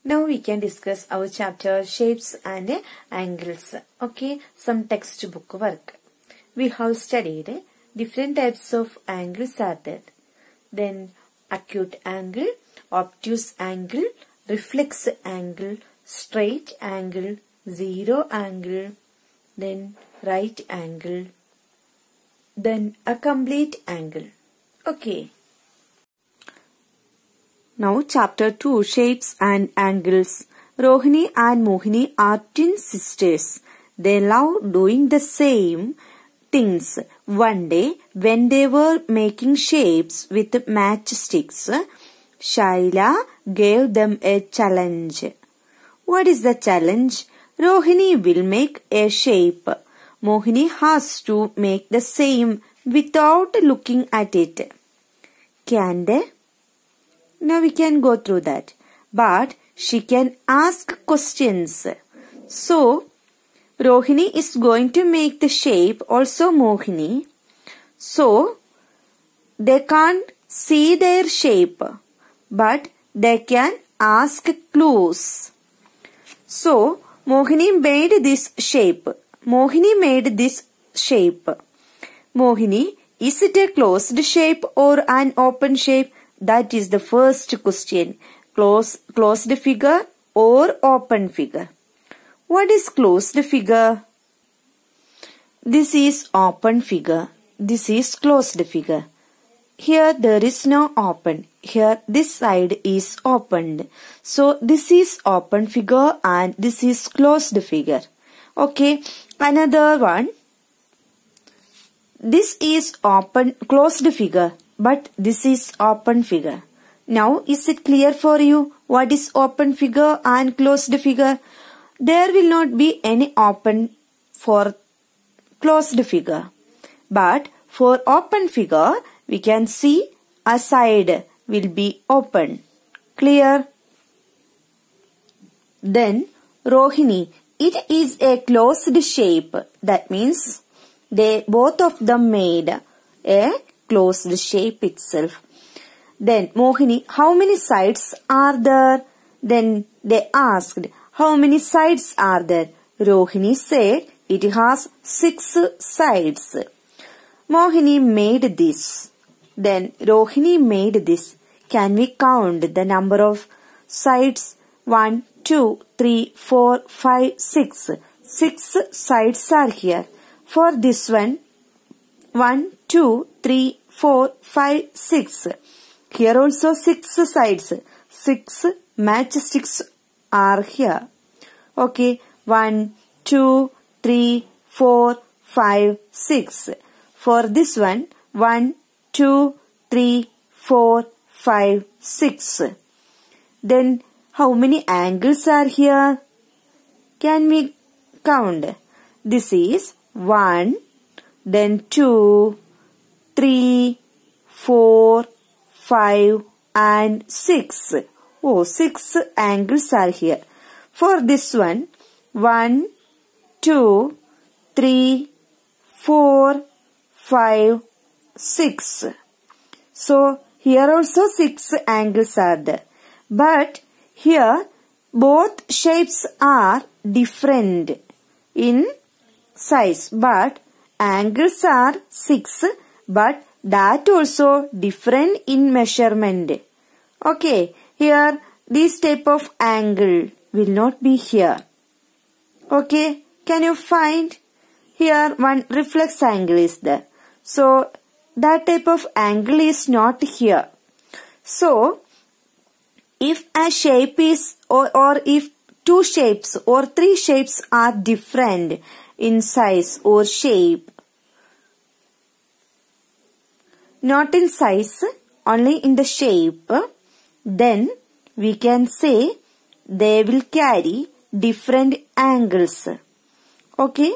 Now we can discuss our chapter Shapes and Angles. Okay, some textbook work. We have studied different types of angles are there. Then acute angle, obtuse angle, reflex angle, straight angle, zero angle, then right angle, then a complete angle. Okay. Now chapter 2, Shapes and Angles. Rohini and Mohini are twin sisters. They love doing the same things. One day when they were making shapes with matchsticks, Shaila gave them a challenge. What is the challenge? Rohini will make a shape. Mohini has to make the same without looking at it. Can they? Now we can go through that. But she can ask questions. So, Rohini is going to make the shape, also Mohini. So, they can't see their shape, but they can ask clues. So, Mohini made this shape. Mohini, is it a closed shape or an open shape? That is the first question. Closed figure or open figure? What is closed figure? This is open figure. This is closed figure. Here there is no open. Here this side is opened. So this is open figure and this is closed figure. Okay. Another one. This is closed figure. But this is open figure. Now, is it clear for you what is open figure and closed figure? There will not be any open for closed figure. But for open figure, we can see a side will be open. Clear? Then, Rohini, it is a closed shape. That means both of them made a closed shape itself. Then Mohini, how many sides are there? Then they asked, how many sides are there? Rohini said, it has 6 sides. Mohini made this. Then Rohini made this. Can we count the number of sides? 1, 2, 3, 4, 5, 6. 6 sides are here. For this one, 1, 2, 3, 4, 5, 6. Here also 6 sides. 6 matchsticks are here. Okay. 1, 2, 3, 4, 5, 6. For this one, 1, 2, 3, 4, 5, 6. Then how many angles are here? Can we count? This is 1, then 2, 3, 4, 5 and 6. Oh, 6 angles are here. For this one, 1, 2, 3, 4, 5, 6. So, here also 6 angles are there. But here, both shapes are different in size. But angles are 6. But that also different in measurement. Okay, here this type of angle will not be here. Okay, can you find? Here one reflex angle is there. So that type of angle is not here. So if a shape is or if 2 shapes or 3 shapes are different in size or shape, not in size, only in the shape, then we can say they will carry different angles. Okay?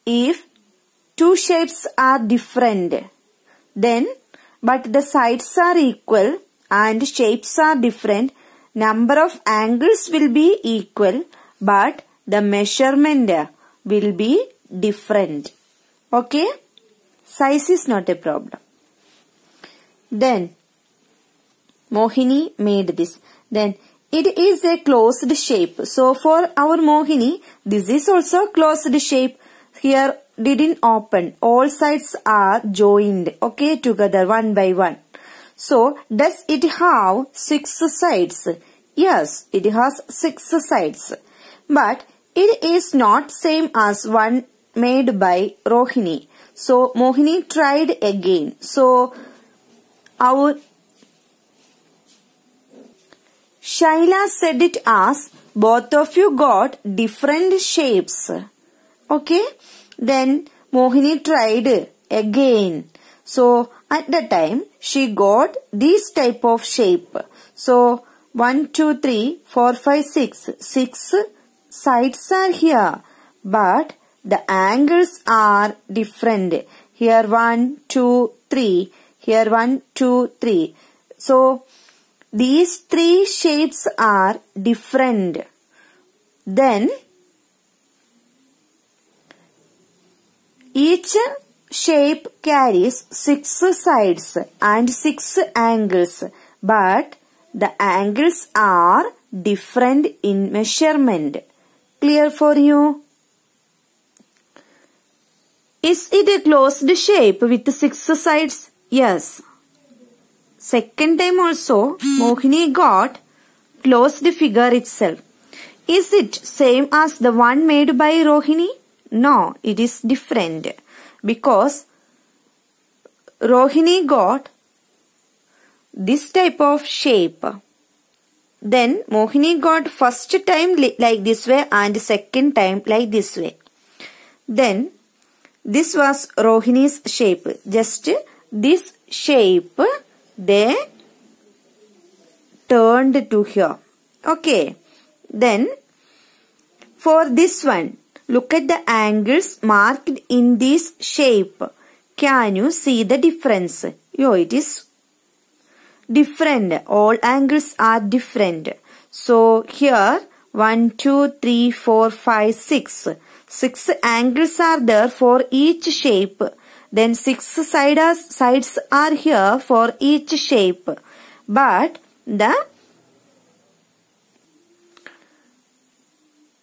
If 2 shapes are different, then but the sides are equal and shapes are different, number of angles will be equal, but the measurement will be different. Okay? Size is not a problem. Then Mohini made this. Then it is a closed shape. So for our Mohini, this is also closed shape. Here didn't open. All sides are joined, okay, together one by one. So does it have 6 sides? Yes, it has 6 sides. But it is not same as one made by Rohini. So Mohini tried again. So our Shaila said it as, both of you got different shapes. Okay. Then Mohini tried again. So at the time she got this type of shape. So 1, 2, 3, 4, 5, 6. 6 sides are here. But the angles are different. Here 1, 2, 3. Here 1, 2, 3. So these 3 shapes are different. Then each shape carries 6 sides and 6 angles, but the angles are different in measurement. Clear for you? Is it a closed shape with 6 sides? Yes. Second time also, Mohini got closed figure itself. Is it same as the one made by Rohini? No, it is different. Because Rohini got this type of shape. Then Mohini got first time like this way and second time like this way. Then this was Rohini's shape. Just this shape they turned to here. Okay. Then for this one, look at the angles marked in this shape. Can you see the difference? It is different. All angles are different. So here 1, 2, 3, 4, 5, 6. 6 angles are there for each shape. Then 6 sides are here for each shape. But the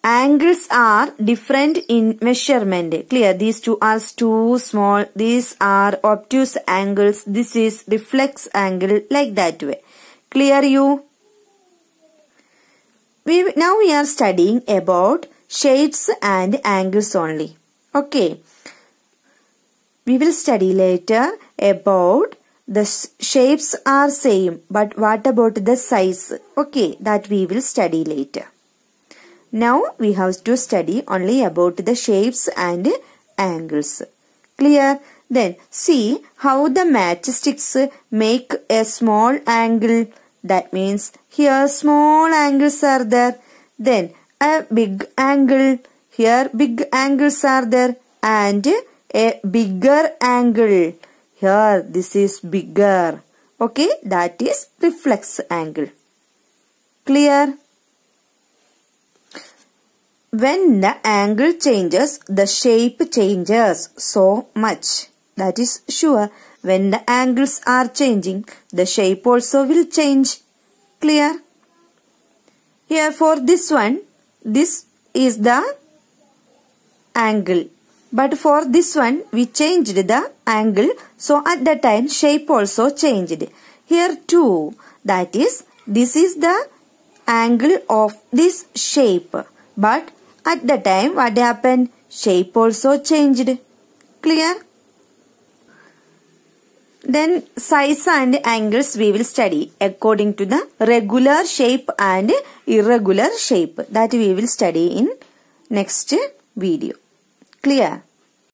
angles are different in measurement. Clear? These two are too small. These are obtuse angles. This is reflex angle, like that way. Clear you? Now we are studying about shapes and angles only. Okay. We will study later about the shapes are same, but what about the size? Okay, that we will study later. Now we have to study only about the shapes and angles. Clear? Then see how the matchsticks make a small angle. That means here small angles are there. Then a big angle. Here big angles are there. And a bigger angle. Here this is bigger. Okay, that is reflex angle. Clear? When the angle changes, the shape changes so much. That is sure. When the angles are changing, the shape also will change. Clear? Here for this one, this is the angle. But for this one, we changed the angle. So at that time, shape also changed. Here too, that is, this is the angle of this shape. But at the time, what happened? Shape also changed. Clear? Then size and angles we will study according to the regular shape and irregular shape. That we will study in next video. Clear?